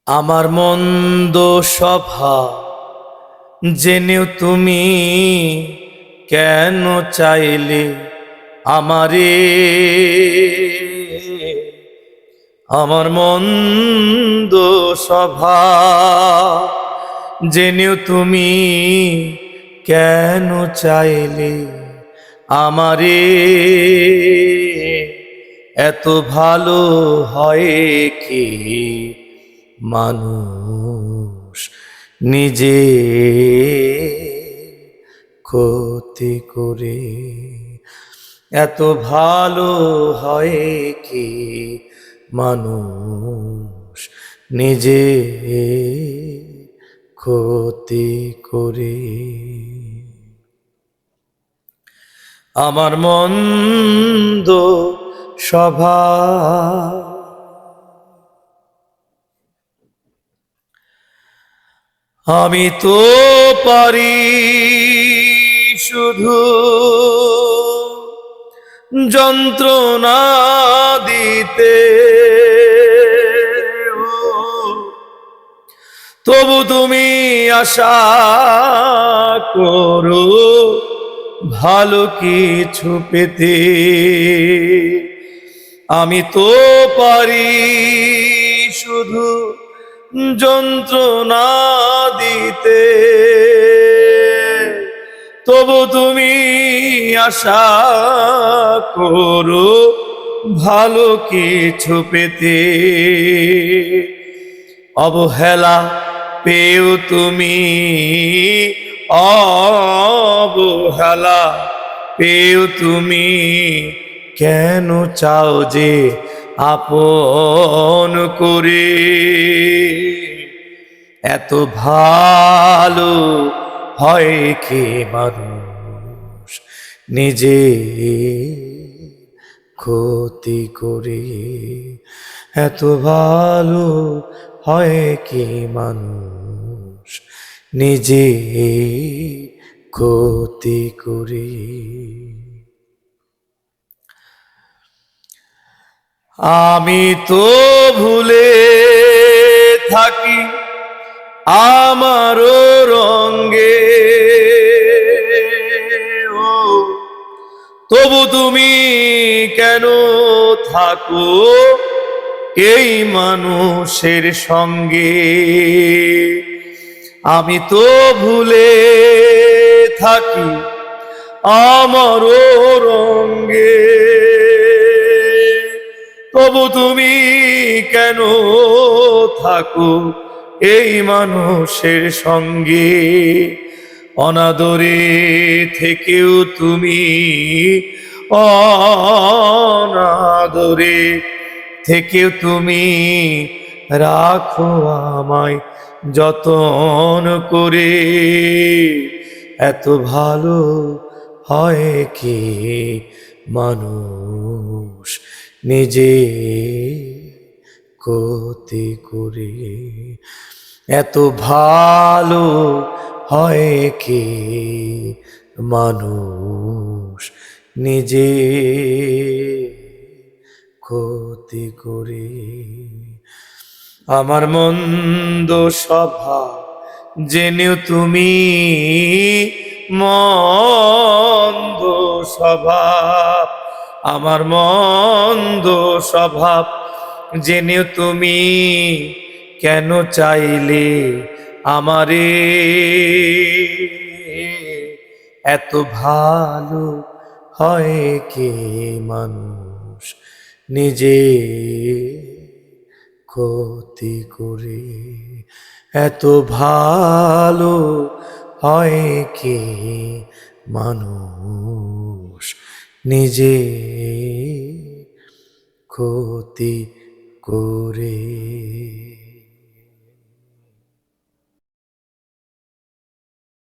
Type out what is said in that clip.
আমার মন্দ স্বভাব জেনেও তুমি কেন চাইলে আমারে? আমার মন্দ স্বভাব জেনেও তুমি কেন চাইলে আমারে? এত ভালো হয় কি মানুষ নিজে ক্ষতি করে? এত ভালো হয় কি মানুষ নিজে ক্ষতি করে? আমার মন্দ স্বভাব আমি তো পারি শুধু যন্ত্রণা দিতে, তবু তুমি আশা করো ভালো কিছু পেতে। আমি তো পারি শুধু যন্ত্রণা দিতে, তবু তুমি আশা করো ভালো কিছু পেতে। অবহেলা পেও তুমি, অবহেলা পেও তুমি কেন চাও যে আপন করে? এত ভালো হয় কি মানুষ নিজে ক্ষতি করে? এত ভালো হয় কি মানুষ নিজে ক্ষতি করে? আমি তো ভুলে থাকি আমারও রঙ্গে, তবু তুমি কেন থাকো এই মানুষের সঙ্গে? আমি তো ভুলে থাকি আমারও রঙ্গে, তবু তুমি কেন থাকো এই মানুষের সঙ্গে? অনাদরে থেকেও তুমি, অনাদরে থেকেও তুমি রাখো আমায় যতন করে। এত ভালো হয় কি মানুষ নিজে ক্ষতি করে? এত ভালো হয় কি মানুষ নিজে ক্ষতি করে? আমার মন্দ স্বভাব জেনেও তুমি, মন্দ স্বভাব, আমার মন্দ স্বভাব জেনেও তুমি কেন চাইলে আমারে? এত ভালো হয় কি মানুষ নিজে ক্ষতি করে? এত ভালো হয় কি মানুষ নিজে ক্ষতি করে?